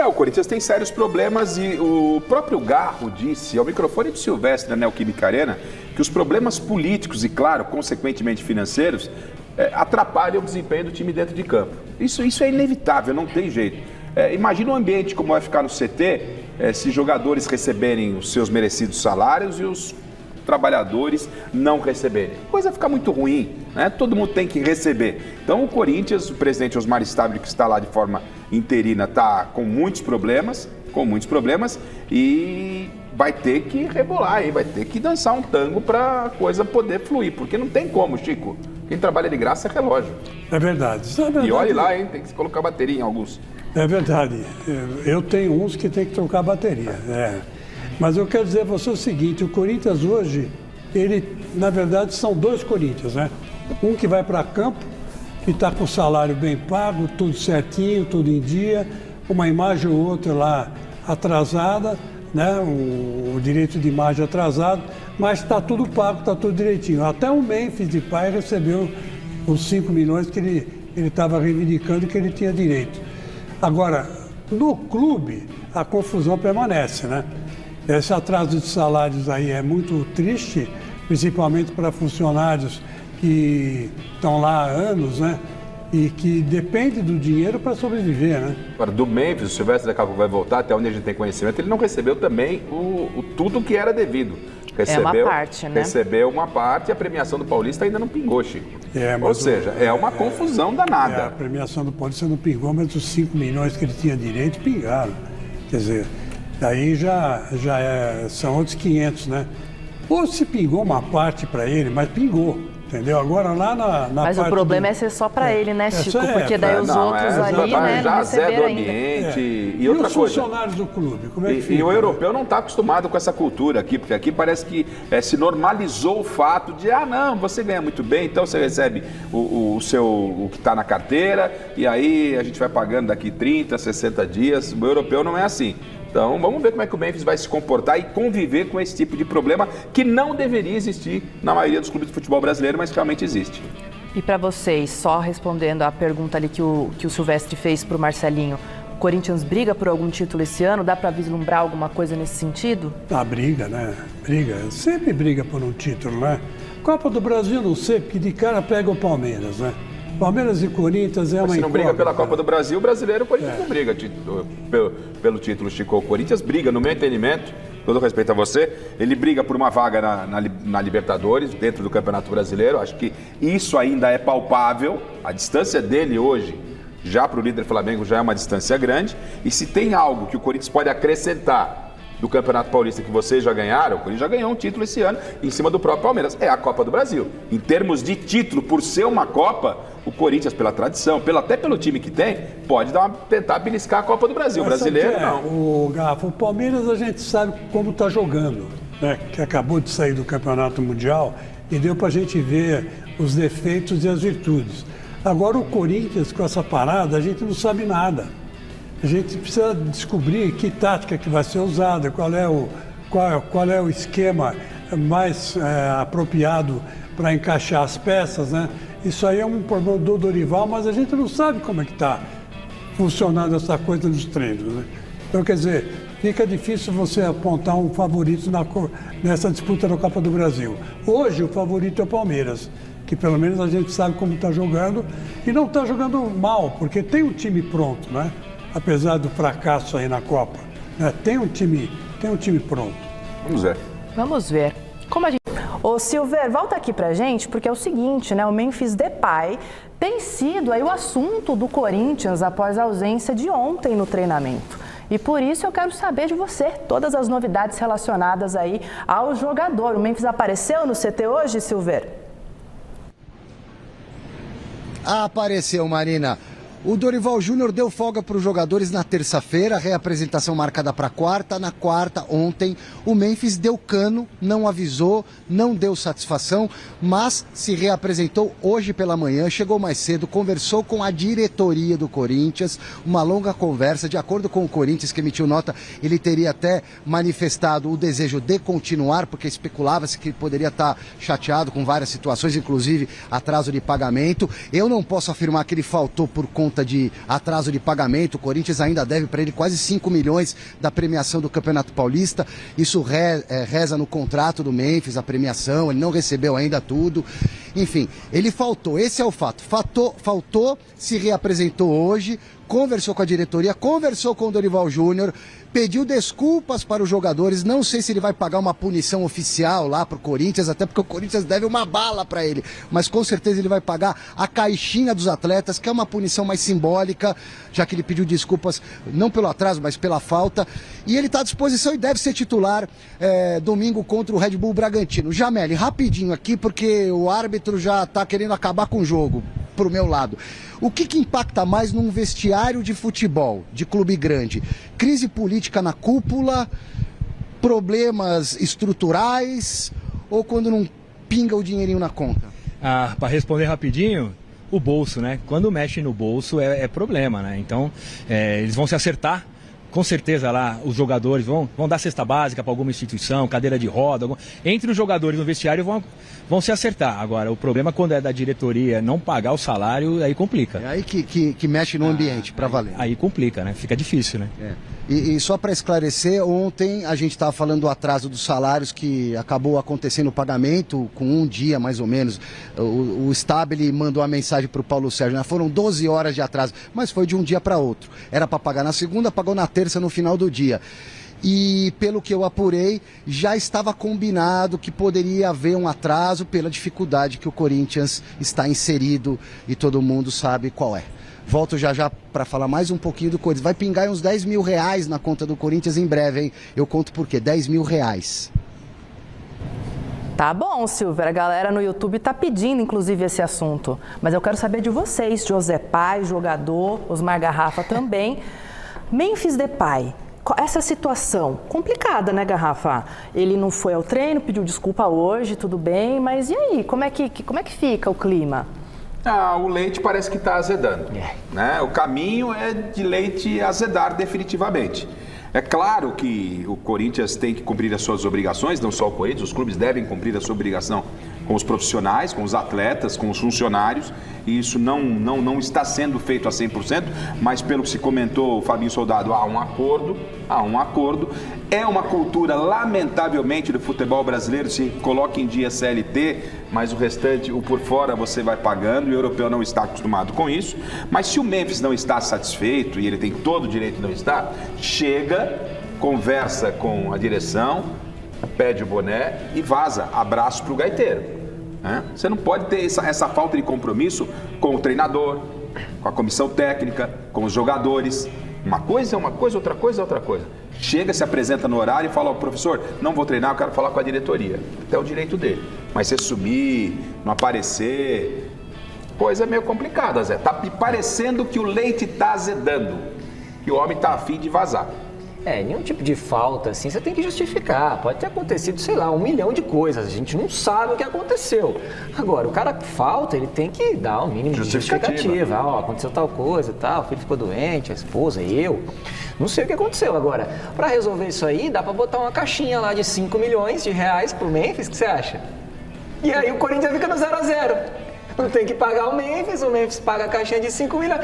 O Corinthians tem sérios problemas e o próprio Garro disse ao microfone do Silvestre na Neoquímica Arena que os problemas políticos e, claro, consequentemente financeiros, atrapalham o desempenho do time dentro de campo. Isso é inevitável, não tem jeito. Imagina um ambiente como vai ficar no CT se jogadores receberem os seus merecidos salários e os trabalhadores não receberem. A coisa fica muito ruim, né? Todo mundo tem que receber. Então o Corinthians, o presidente Osmar Stabile, que está lá de forma interina, está com muitos problemas e vai ter que rebolar, vai ter que dançar um tango para a coisa poder fluir, porque não tem como, Chico. Quem trabalha de graça é relógio. É verdade. E olhe lá, hein? Tem que colocar bateria em alguns. É verdade. Eu tenho uns que tem que trocar bateria. Mas eu quero dizer a você o seguinte, o Corinthians hoje, ele, na verdade, são dois Corinthians, né? Um que vai para campo, que está com o salário bem pago, tudo certinho, tudo em dia, uma imagem ou outra lá atrasada, né? O direito de imagem atrasado, mas está tudo pago, está tudo direitinho. Até o Memphis Depay recebeu os 5 milhões que ele estava reivindicando que ele tinha direito. Agora, no clube, a confusão permanece, né? Esse atraso de salários aí é muito triste, principalmente para funcionários que estão lá há anos, né? E que dependem do dinheiro para sobreviver, né? Agora, do Memphis, o Silvestre daqui a pouco vai voltar, até onde a gente tem conhecimento, ele não recebeu também tudo que era devido. Uma parte, né? Recebeu uma parte e a premiação do Paulista ainda não pingou, Chico. Ou seja, é uma confusão danada. A premiação do Paulista não pingou, mas os 5 milhões que ele tinha direito pingaram. Quer dizer, daí são outros 500, né? Ou se pingou uma parte para ele, mas pingou. Entendeu? Agora lá na Mas parte o problema é ser só para ele, né, Chico? Porque daí os outros ali, né, já não receberam do ambiente. E outra os funcionários do clube, como é que fica? E o europeu não está acostumado com essa cultura aqui, porque aqui parece que se normalizou o fato de, não, você ganha muito bem, então você recebe o que está na carteira, e aí a gente vai pagando daqui 30, 60 dias. O europeu não é assim. Então, vamos ver como é que o Memphis vai se comportar e conviver com esse tipo de problema que não deveria existir na maioria dos clubes de futebol brasileiro, mas realmente existe. E para vocês, só respondendo a pergunta ali que o Silvestre fez para o Marcelinho, o Corinthians briga por algum título esse ano? Dá para vislumbrar alguma coisa nesse sentido? Briga, né? Sempre briga por um título, né? Copa do Brasil, não sei, porque de cara pega o Palmeiras, né? Palmeiras e Corinthians é uma Se não briga pela Copa do Brasil, o brasileiro, o Corinthians não briga pelo título, Chico. O Corinthians briga, no meu entendimento, todo respeito a você, ele briga por uma vaga na Libertadores, dentro do Campeonato Brasileiro. Acho que isso ainda é palpável. A distância dele hoje, já para o líder Flamengo, já é uma distância grande. E se tem algo que o Corinthians pode acrescentar do Campeonato Paulista que vocês já ganharam, o Corinthians já ganhou um título esse ano em cima do próprio Palmeiras. É a Copa do Brasil. Em termos de título, por ser uma Copa, o Corinthians, pela tradição, até pelo time que tem, pode tentar beliscar a Copa do Brasil. O brasileiro, não. O Palmeiras a gente sabe como está jogando, né? Que acabou de sair do Campeonato Mundial e deu para a gente ver os defeitos e as virtudes. Agora o Corinthians, com essa parada, a gente não sabe nada. A gente precisa descobrir que tática que vai ser usada, qual é o esquema mais apropriado para encaixar as peças, né? Isso aí é um problema do Dorival, mas a gente não sabe como é que está funcionando essa coisa dos treinos, né? Então, quer dizer, fica difícil você apontar um favorito nessa disputa da Copa do Brasil. Hoje, o favorito é o Palmeiras, que pelo menos a gente sabe como está jogando e não está jogando mal, porque tem um time pronto, né? Apesar do fracasso aí na Copa, né? Tem um time pronto. Vamos ver. Ô Silver, volta aqui pra gente, porque é o seguinte, né? O Memphis Depay tem sido aí o assunto do Corinthians após a ausência de ontem no treinamento. E por isso eu quero saber de você todas as novidades relacionadas aí ao jogador. O Memphis apareceu no CT hoje, Silver? Apareceu, Marina. O Dorival Júnior deu folga para os jogadores na terça-feira, reapresentação marcada para quarta. Na quarta, ontem, o Memphis deu cano, não avisou, não deu satisfação, mas se reapresentou hoje pela manhã, chegou mais cedo, conversou com a diretoria do Corinthians, uma longa conversa. De acordo com o Corinthians, que emitiu nota, ele teria até manifestado o desejo de continuar, porque especulava-se que ele poderia estar chateado com várias situações, inclusive atraso de pagamento. Eu não posso afirmar que ele faltou por conta conta de atraso de pagamento. O Corinthians ainda deve para ele quase 5 milhões da premiação do Campeonato Paulista. Isso reza no contrato do Memphis, a premiação, ele não recebeu ainda tudo. Enfim, ele faltou, esse é o fato. Faltou, se reapresentou hoje, conversou com a diretoria, conversou com o Dorival Júnior, pediu desculpas para os jogadores. Não sei se ele vai pagar uma punição oficial lá para o Corinthians, até porque o Corinthians deve uma bala para ele, mas com certeza ele vai pagar a caixinha dos atletas, que é uma punição mais simbólica, já que ele pediu desculpas não pelo atraso, mas pela falta, e ele está à disposição e deve ser titular domingo contra o Red Bull Bragantino. Jameli, rapidinho aqui, porque o árbitro já está querendo acabar com o jogo, pro meu lado. O que impacta mais num vestiário de futebol, de clube grande? Crise política na cúpula, problemas estruturais ou quando não pinga o dinheirinho na conta? Para responder rapidinho, o bolso, né? Quando mexe no bolso é problema, né? Então, eles vão se acertar. Com certeza lá os jogadores vão dar cesta básica para alguma instituição, cadeira de roda. Entre os jogadores no vestiário vão se acertar. Agora, o problema quando é da diretoria não pagar o salário, aí complica. É aí que mexe no ambiente, para valer. Aí complica, né? Fica difícil, né? E só para esclarecer, ontem a gente estava falando do atraso dos salários que acabou acontecendo o pagamento com um dia mais ou menos. O Stabile mandou a mensagem para o Paulo Sérgio, né? Foram 12 horas de atraso, mas foi de um dia para outro. Era para pagar na segunda, pagou na terça no final do dia. E pelo que eu apurei, já estava combinado que poderia haver um atraso pela dificuldade que o Corinthians está inserido e todo mundo sabe qual é. Volto já para falar mais um pouquinho do Corinthians. Vai pingar uns 10 mil reais na conta do Corinthians em breve, hein? Eu conto por quê, 10 mil reais. Tá bom, Silver, a galera no YouTube tá pedindo, inclusive, esse assunto. Mas eu quero saber de vocês, José Pai, jogador, Osmar Garrafa também. Memphis Depay, essa situação complicada, né, Garrafa? Ele não foi ao treino, pediu desculpa hoje, tudo bem, mas e aí, como é que fica o clima? O leite parece que está azedando. Né? O caminho é de leite azedar definitivamente. É claro que o Corinthians tem que cumprir as suas obrigações, não só o Corinthians, os clubes devem cumprir a sua obrigação com os profissionais, com os atletas, com os funcionários, e isso não está sendo feito a 100%, mas pelo que se comentou, o Fabinho Soldado, há um acordo. É uma cultura, lamentavelmente, do futebol brasileiro, se coloca em dia CLT, mas o restante, o por fora, você vai pagando, e o europeu não está acostumado com isso. Mas se o Memphis não está satisfeito, e ele tem todo o direito de não estar, chega, conversa com a direção, pede o boné e vaza. Abraço para o gaiteiro. Né? Você não pode ter essa falta de compromisso com o treinador, com a comissão técnica, com os jogadores. Uma coisa é uma coisa, outra coisa é outra coisa. Chega, se apresenta no horário e fala, professor, não vou treinar, eu quero falar com a diretoria. Até o direito dele. Mas você sumir, não aparecer, coisa meio complicada, Zé. Tá parecendo que o leite tá azedando. E o homem tá afim de vazar. Nenhum tipo de falta, assim, você tem que justificar. Pode ter acontecido, sei lá, 1 milhão de coisas. A gente não sabe o que aconteceu. Agora, o cara que falta, ele tem que dar um mínimo de justificativa. Aconteceu tal coisa, tal, o filho ficou doente, a esposa, eu. Não sei o que aconteceu. Agora, para resolver isso aí, dá para botar uma caixinha lá de 5 milhões de reais pro Memphis, o que você acha? E aí o Corinthians fica no 0-0. Não tem que pagar o Memphis paga a caixinha de 5 milhões.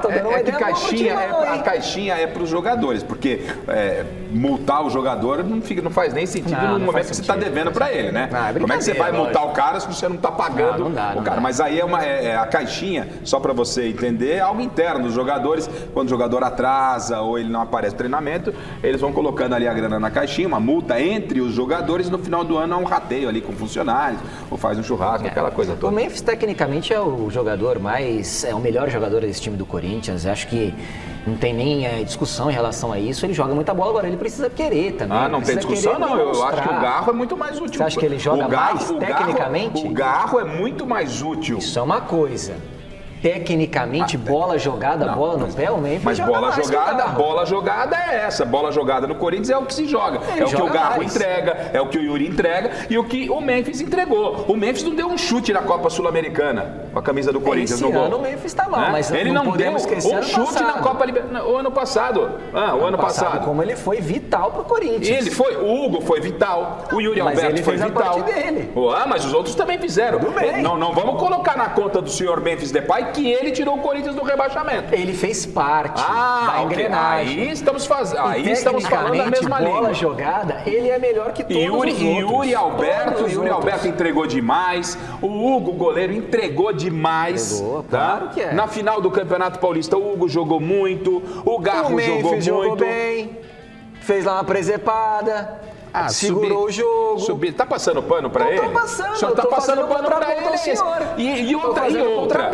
Tô dando uma ideia a caixinha é para os jogadores, porque multar o jogador não faz nem sentido no momento que você está devendo para ele, né? Como é que você vai multar o cara se você não está pagando o cara? Mas aí a caixinha, só para você entender, é algo interno dos jogadores. Quando o jogador atrasa ou ele não aparece no treinamento, eles vão colocando ali a grana na caixinha, uma multa entre os jogadores, no final do ano é um rateio ali com funcionários, ou faz um churrasco, aquela coisa toda. O Memphis tecnicamente é o jogador o melhor jogador desse time do Corinthians. Acho que não tem nem discussão em relação a isso. Ele joga muita bola, agora ele precisa querer também. Não tem discussão não, eu acho que o Garro é muito mais útil. Você acha que ele joga mais tecnicamente? O Garro é muito mais útil. Isso é uma coisa. Tecnicamente, bola jogada, bola no pé, o Memphis mas joga bola jogada é essa. Bola jogada no Corinthians é o que se joga. É o que o Garro entrega, é o que o Yuri entrega e o que o Memphis entregou. O Memphis não deu um chute na Copa Sul-Americana com a camisa do Corinthians no gol. O Memphis tá mal, mas ele não deu um chute na Copa Libertadores o ano passado. O ano passado. Como ele foi vital pro Corinthians. Ele foi, o Hugo foi vital, o Yuri Alberto foi vital. Dele. Mas os outros também fizeram. Não vamos colocar na conta do senhor Memphis Depay que ele tirou o Corinthians do rebaixamento. Ele fez parte da engrenagem. Aí estamos falando a mesma bola língua. jogada, ele é melhor que todos os outros. Yuri Alberto entregou demais. O Hugo, goleiro, entregou demais. Entregou, tá? claro que é. Na final do Campeonato Paulista, o Hugo jogou muito. O Garro jogou bem. Fez lá uma presepada. Segurou o jogo. Tá passando pano pra ele? Não tô passando. O senhor tá passando pano pra ele. Senhor. E outra.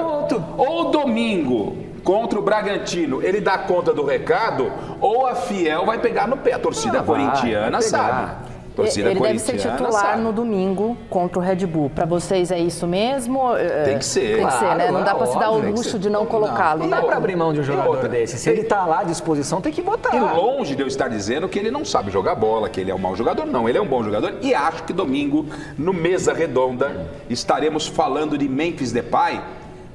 Ou domingo, contra o Bragantino, ele dá conta do recado, ou a Fiel vai pegar no pé. A torcida corintiana sabe. Ele deve ser titular no domingo contra o Red Bull. Para vocês é isso mesmo? Tem que ser. Tem que ser, né? Não dá para se dar o óbvio, luxo de não colocá-lo. Não dá para abrir mão de um jogador desse. Se ele tá lá à disposição, tem que botar. E longe de eu estar dizendo que ele não sabe jogar bola, que ele é um mau jogador. Não, ele é um bom jogador. E acho que domingo, no Mesa Redonda, estaremos falando de Memphis Depay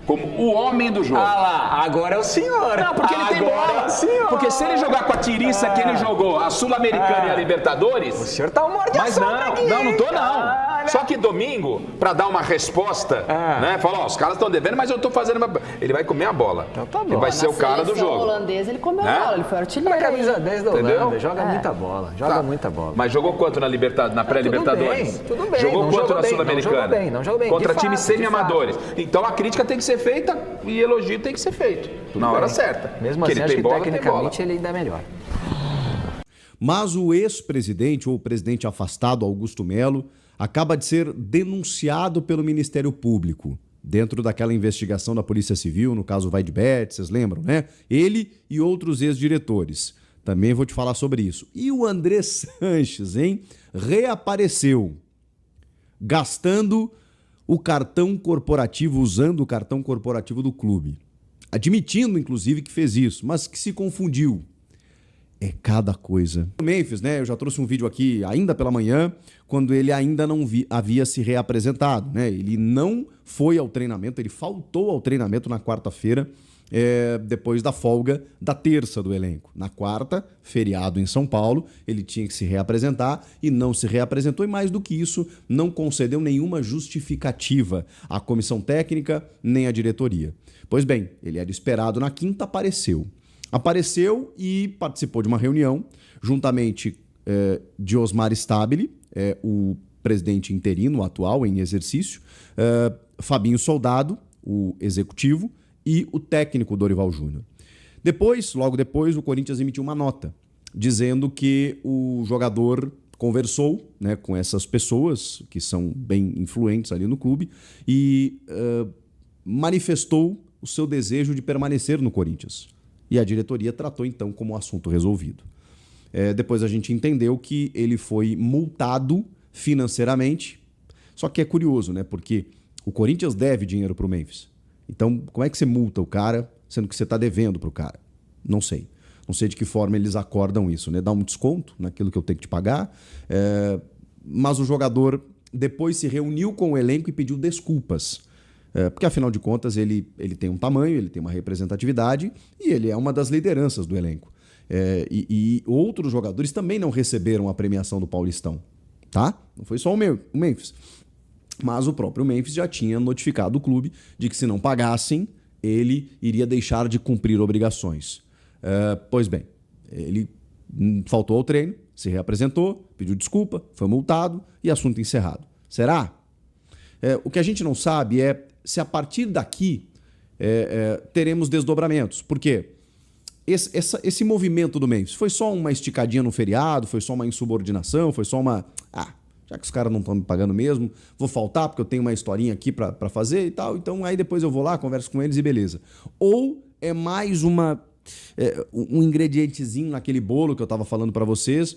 como o homem do jogo. Ah lá, agora é o senhor. Não, porque ele tem bola. Porque se ele jogar com a tiriça que ele jogou, a Sul-Americana e a Libertadores... O senhor tá um morde Mas não tô não. Só que domingo, pra dar uma resposta, né? Fala, ó, os caras estão devendo, mas eu tô fazendo uma... Ele vai comer a bola. Então tá bom. Ele vai ser o cara do jogo. Holandês, ele comeu a bola, ele foi artilheiro. A camisa 10 da Holanda, Entendeu? joga muita bola. Joga muita bola. Mas jogou quanto na pré-Libertadores? Tudo bem. Jogou não quanto jogou na bem, Sul-Americana? Não jogou bem. Contra De times fato, de semi-amadores. fato. Então a crítica tem que ser feita e elogio tem que ser feito. Na hora certa. Mesmo Que assim, ele acho tem que bola, tem bola. tecnicamente ele ainda é melhor. Mas o ex-presidente ou o presidente afastado, Augusto Melo, acaba de ser denunciado pelo Ministério Público dentro daquela investigação da Polícia Civil, no caso Vaidbet, vocês lembram, né? Ele e outros ex-diretores. Também vou te falar sobre isso. E o André Sanches, hein? Reapareceu gastando o cartão corporativo, usando o cartão corporativo do clube. Admitindo, inclusive, que fez isso, mas que se confundiu. É cada coisa. O Memphis, né? Eu já trouxe um vídeo aqui ainda pela manhã, quando ele ainda não havia se reapresentado, né? Ele não foi ao treinamento, ele faltou ao treinamento na quarta-feira, depois da folga da terça do elenco. Na quarta, feriado em São Paulo, ele tinha que se reapresentar e não se reapresentou, e mais do que isso, não concedeu nenhuma justificativa à comissão técnica nem à diretoria. Pois bem, ele era esperado na quinta, apareceu e participou de uma reunião juntamente de Osmar Stabile, o presidente interino atual em exercício, Fabinho Soldado, o executivo, e o técnico Dorival Júnior. Logo depois, o Corinthians emitiu uma nota dizendo que o jogador conversou, né, com essas pessoas que são bem influentes ali no clube e manifestou o seu desejo de permanecer no Corinthians. E a diretoria tratou, então, como assunto resolvido. Depois a gente entendeu que ele foi multado financeiramente. Só que é curioso, né? Porque o Corinthians deve dinheiro para o Memphis. Então, como é que você multa o cara, sendo que você está devendo para o cara? Não sei. Não sei de que forma eles acordam isso, né? Dá um desconto naquilo que eu tenho que te pagar. Mas o jogador depois se reuniu com o elenco e pediu desculpas. Porque, afinal de contas, ele tem um tamanho, ele tem uma representatividade e ele é uma das lideranças do elenco. E outros jogadores também não receberam a premiação do Paulistão, tá? Não foi só o Memphis. Mas o próprio Memphis já tinha notificado o clube de que, se não pagassem, ele iria deixar de cumprir obrigações. Pois bem, ele faltou ao treino, se reapresentou, pediu desculpa, foi multado e assunto encerrado. Será? O que a gente não sabe é se a partir daqui teremos desdobramentos. Por quê? Esse movimento do Memphis foi só uma esticadinha no feriado, foi só uma insubordinação, foi só uma... já que os caras não estão me pagando mesmo, vou faltar porque eu tenho uma historinha aqui para fazer e tal, então aí depois eu vou lá, converso com eles e beleza. Ou é mais um ingredientezinho naquele bolo que eu estava falando para vocês,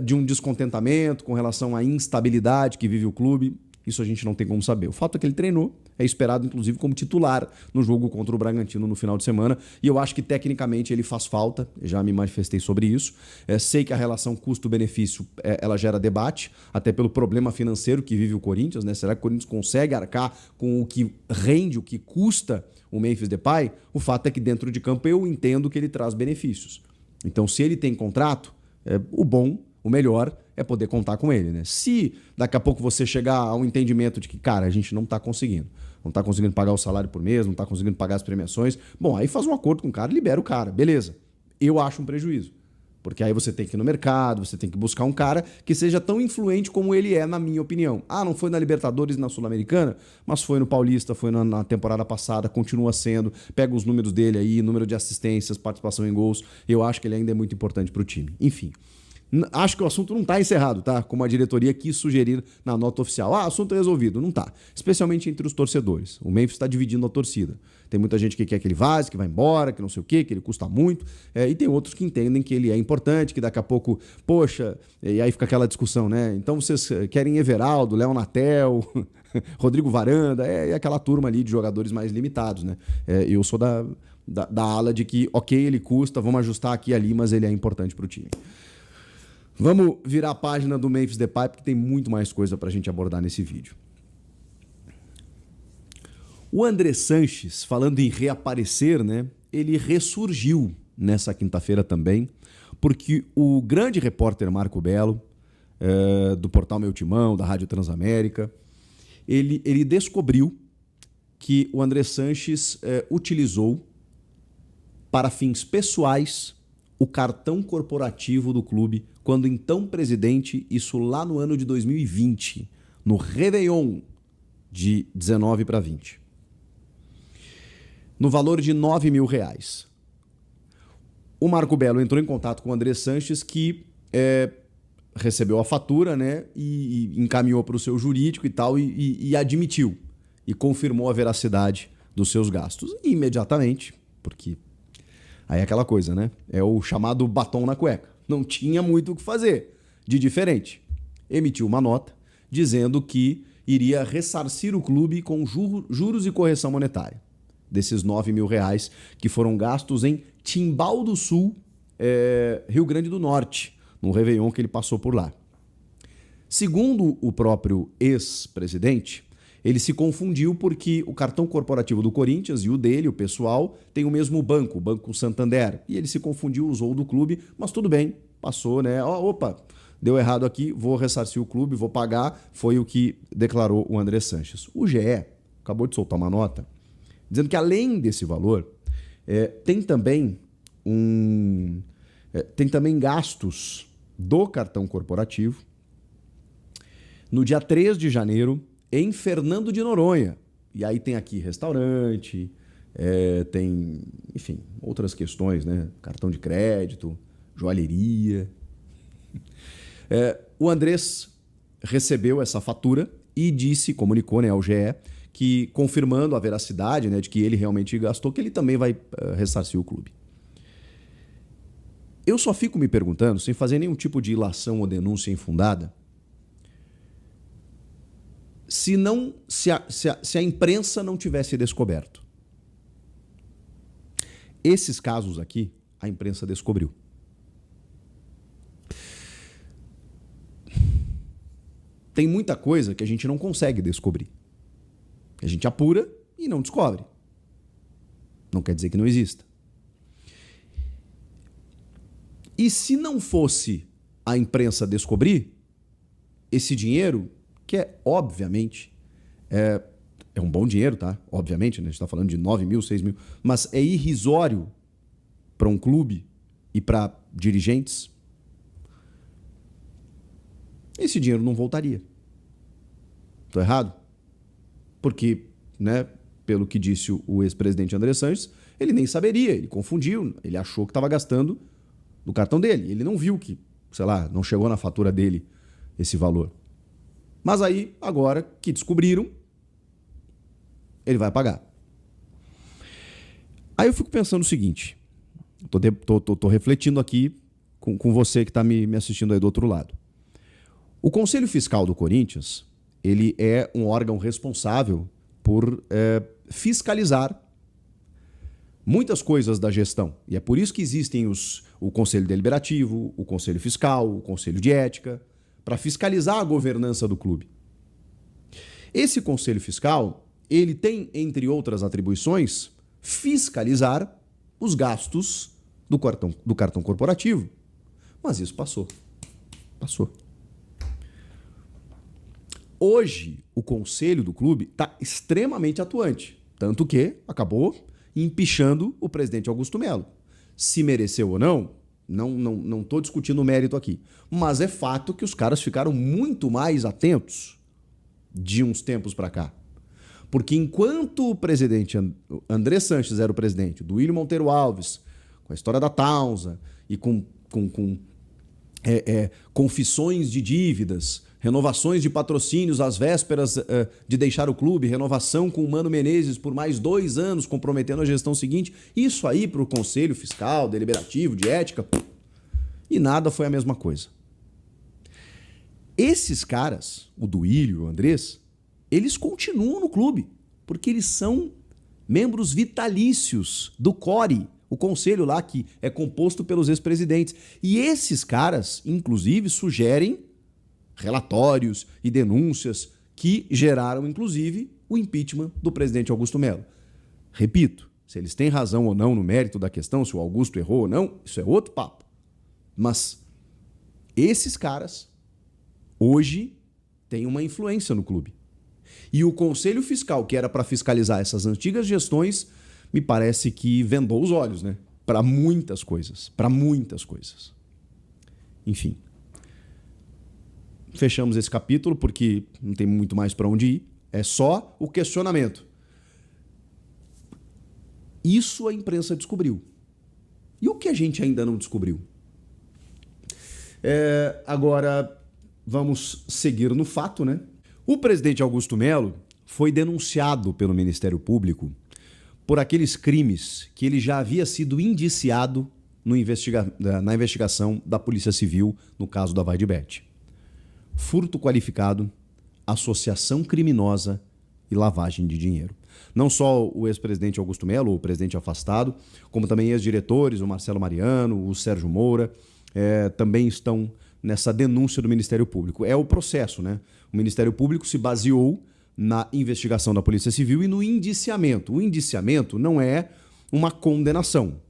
de um descontentamento com relação à instabilidade que vive o clube. Isso a gente não tem como saber. O fato é que ele treinou, é esperado inclusive como titular no jogo contra o Bragantino no final de semana, e eu acho que tecnicamente ele faz falta, já me manifestei sobre isso. Sei que a relação custo-benefício ela gera debate, até pelo problema financeiro que vive o Corinthians, né? Será que o Corinthians consegue arcar com o que rende, o que custa o Memphis Depay? O fato é que dentro de campo eu entendo que ele traz benefícios. Então, se ele tem contrato, o melhor é poder contar com ele, né? Se daqui a pouco você chegar a um entendimento de que, cara, a gente não está conseguindo, não está conseguindo pagar o salário por mês, não está conseguindo pagar as premiações. Bom, aí faz um acordo com o cara, libera o cara, beleza. Eu acho um prejuízo. Porque aí você tem que ir no mercado, você tem que buscar um cara que seja tão influente como ele é, na minha opinião. Ah, não foi na Libertadores e na Sul-Americana, mas foi no Paulista, foi na temporada passada, continua sendo. Pega os números dele aí, número de assistências, participação em gols. Eu acho que ele ainda é muito importante para o time. Enfim, acho que o assunto não está encerrado, tá? Como a diretoria quis sugerir na nota oficial. Ah, assunto resolvido. Não está. Especialmente entre os torcedores. O Memphis está dividindo a torcida. Tem muita gente que quer que ele vaze, que vai embora, que não sei o quê, que ele custa muito. E tem outros que entendem que ele é importante, que daqui a pouco, poxa, e aí fica aquela discussão, né? Então vocês querem Everaldo, Léo Natel, Rodrigo Varanda, é aquela turma ali de jogadores mais limitados, né? Eu sou da ala de que, ok, ele custa, vamos ajustar aqui e ali, mas ele é importante para o time. Vamos virar a página do Memphis Depay, porque tem muito mais coisa para a gente abordar nesse vídeo. O André Sanches, falando em reaparecer, né? Ele ressurgiu nessa quinta-feira também, porque o grande repórter Marco Belo, do portal Meu Timão, da Rádio Transamérica, ele descobriu que o André Sanches utilizou para fins pessoais o cartão corporativo do clube, quando então presidente, isso lá no ano de 2020, no Réveillon de 19 para 20. No valor de R$9 mil. O Marco Belo entrou em contato com o André Sanches, que recebeu a fatura, né, e encaminhou para o seu jurídico e tal, e admitiu, e confirmou a veracidade dos seus gastos. E imediatamente, porque aí é aquela coisa, né, é o chamado batom na cueca. Não tinha muito o que fazer de diferente. Emitiu uma nota dizendo que iria ressarcir o clube com juros e correção monetária desses R$9 mil que foram gastos em Timbal do Sul, Rio Grande do Norte, no Réveillon que ele passou por lá. Segundo o próprio ex-presidente, ele se confundiu porque o cartão corporativo do Corinthians e o dele, o pessoal, tem o mesmo banco, o Banco Santander. E ele se confundiu, usou o do clube, mas tudo bem, passou, né? Opa, deu errado aqui, vou ressarcir o clube, vou pagar. Foi o que declarou o André Sanches. O GE acabou de soltar uma nota dizendo que além desse valor, tem também gastos do cartão corporativo no dia 3 de janeiro em Fernando de Noronha. E aí tem aqui restaurante, tem, enfim, outras questões, né? Cartão de crédito, joalheria. O Andrés recebeu essa fatura e comunicou, né, ao GE, que confirmando a veracidade, né, de que ele realmente gastou, que ele também vai ressarcir o clube. Eu só fico me perguntando, sem fazer nenhum tipo de ilação ou denúncia infundada, se a imprensa não tivesse descoberto. Esses casos aqui, a imprensa descobriu. Tem muita coisa que a gente não consegue descobrir. A gente apura e não descobre. Não quer dizer que não exista. E se não fosse a imprensa descobrir, esse dinheiro, que obviamente, é um bom dinheiro, tá? Obviamente, né? A gente está falando de 9 mil, 6 mil, mas é irrisório para um clube e para dirigentes. Esse dinheiro não voltaria. Estou errado? Porque, né, pelo que disse o ex-presidente André Sanches, ele nem saberia, ele confundiu, ele achou que estava gastando do cartão dele. Ele não viu que, sei lá, não chegou na fatura dele esse valor. Mas aí, agora que descobriram, ele vai pagar. Aí eu fico pensando o seguinte, tô refletindo aqui com você que está me assistindo aí do outro lado. O Conselho Fiscal do Corinthians, ele é um órgão responsável por fiscalizar muitas coisas da gestão. E é por isso que existem o Conselho Deliberativo, o Conselho Fiscal, o Conselho de Ética, para fiscalizar a governança do clube. Esse Conselho Fiscal, ele tem, entre outras atribuições, fiscalizar os gastos do cartão corporativo. Mas isso passou. Passou. Hoje, o conselho do clube está extremamente atuante, tanto que acabou empichando o presidente Augusto Melo. Se mereceu ou não estou discutindo o mérito aqui, mas é fato que os caras ficaram muito mais atentos de uns tempos para cá. Porque enquanto o presidente André Sanches era o presidente, do William Monteiro Alves, com a história da Taunza e com confissões de dívidas, renovações de patrocínios às vésperas de deixar o clube, renovação com o Mano Menezes por mais 2 anos, comprometendo a gestão seguinte, isso aí para o Conselho Fiscal, Deliberativo, de Ética, e nada foi a mesma coisa. Esses caras, o Duílio, o Andrés, eles continuam no clube, porque eles são membros vitalícios do CORE, o conselho lá que é composto pelos ex-presidentes. E esses caras, inclusive, sugerem relatórios e denúncias que geraram, inclusive, o impeachment do presidente Augusto Melo. Repito, se eles têm razão ou não no mérito da questão, se o Augusto errou ou não, isso é outro papo. Mas esses caras, hoje, têm uma influência no clube. E o Conselho Fiscal, que era para fiscalizar essas antigas gestões, me parece que vendou os olhos, né? Para muitas coisas. Enfim. Fechamos esse capítulo porque não tem muito mais para onde ir. É só o questionamento. Isso a imprensa descobriu. E o que a gente ainda não descobriu? Agora, vamos seguir no fato, né? O presidente Augusto Melo foi denunciado pelo Ministério Público por aqueles crimes que ele já havia sido indiciado na investigação da Polícia Civil no caso da Vai de Bet. Furto qualificado, associação criminosa e lavagem de dinheiro. Não só o ex-presidente Augusto Melo, o presidente afastado, como também ex-diretores, o Marcelo Mariano, o Sérgio Moura, também estão nessa denúncia do Ministério Público. É o processo, né? O Ministério Público se baseou na investigação da Polícia Civil e no indiciamento. O indiciamento não é uma condenação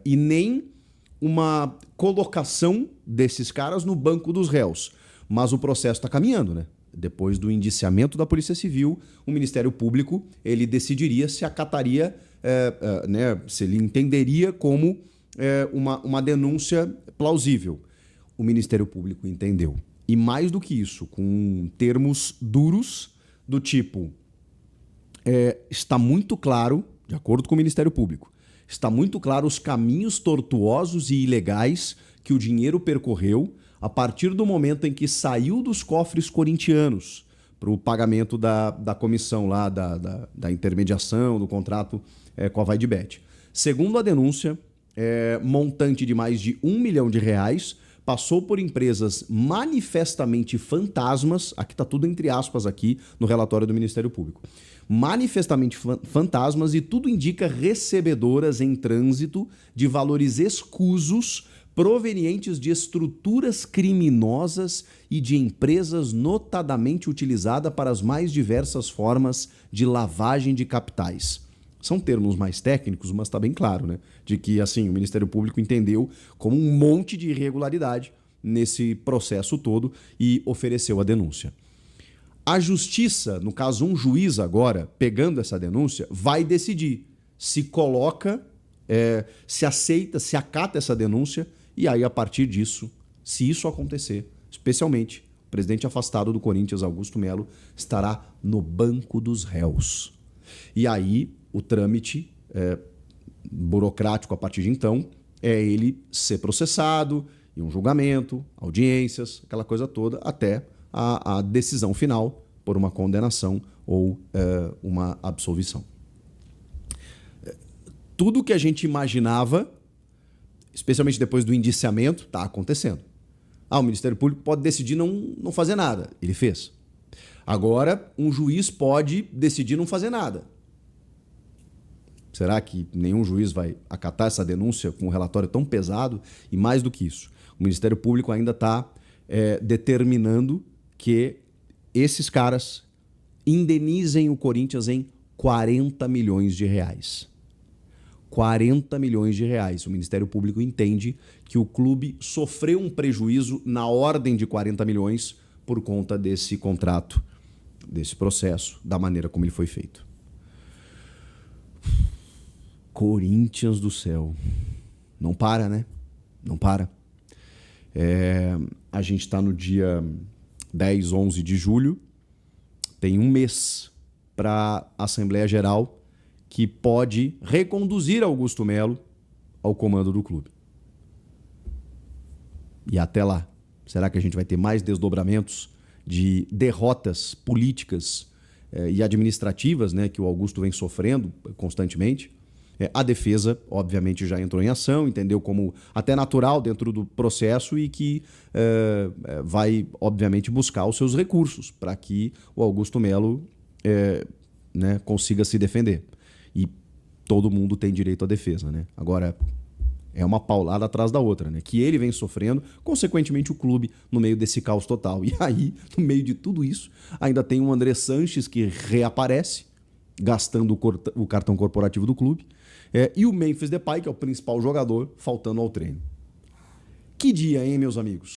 e nem uma colocação desses caras no banco dos réus. Mas o processo está caminhando, né? Depois do indiciamento da Polícia Civil, o Ministério Público ele decidiria se acataria, se ele entenderia como uma denúncia plausível. O Ministério Público entendeu. E mais do que isso, com termos duros do tipo, está muito claro, de acordo com o Ministério Público, está muito claro os caminhos tortuosos e ilegais que o dinheiro percorreu a partir do momento em que saiu dos cofres corintianos para o pagamento da comissão lá, da intermediação, do contrato com a Vai de Bet. Segundo a denúncia, montante de mais de R$1 milhão passou por empresas manifestamente fantasmas, aqui está tudo entre aspas aqui no relatório do Ministério Público, manifestamente fantasmas, e tudo indica recebedoras em trânsito de valores escusos provenientes de estruturas criminosas e de empresas notadamente utilizadas para as mais diversas formas de lavagem de capitais. São termos mais técnicos, mas está bem claro, né? De que assim, o Ministério Público entendeu como um monte de irregularidade nesse processo todo e ofereceu a denúncia. A Justiça, no caso um juiz agora, pegando essa denúncia, vai decidir se coloca, se aceita, se acata essa denúncia, e aí a partir disso, se isso acontecer, especialmente o presidente afastado do Corinthians, Augusto Melo, estará no banco dos réus. E aí o trâmite burocrático a partir de então é ele ser processado, e um julgamento, audiências, aquela coisa toda, até a decisão final por uma condenação ou uma absolvição. Tudo que a gente imaginava, especialmente depois do indiciamento, está acontecendo. O Ministério Público pode decidir não fazer nada. Ele fez. Agora, um juiz pode decidir não fazer nada. Será que nenhum juiz vai acatar essa denúncia com um relatório tão pesado? E mais do que isso, o Ministério Público ainda está determinando que esses caras indenizem o Corinthians em R$40 milhões. 40 milhões de reais. O Ministério Público entende que o clube sofreu um prejuízo na ordem de 40 milhões por conta desse contrato desse processo, da maneira como ele foi feito. Corinthians do céu. Não para, né? Não para. A gente está no dia 10, 11 de julho. Tem um mês para a Assembleia Geral que pode reconduzir Augusto Melo ao comando do clube. E até lá, será que a gente vai ter mais desdobramentos de derrotas políticas e administrativas, né, que o Augusto vem sofrendo constantemente? A defesa, obviamente, já entrou em ação, entendeu como até natural dentro do processo e que vai, obviamente, buscar os seus recursos para que o Augusto Melo né, consiga se defender. E todo mundo tem direito à defesa, né? Agora, é uma paulada atrás da outra, né? Que ele vem sofrendo, consequentemente o clube no meio desse caos total. E aí, no meio de tudo isso, ainda tem o André Sanches que reaparece, gastando o cartão corporativo do clube, e o Memphis Depay, que é o principal jogador, faltando ao treino. Que dia, hein, meus amigos?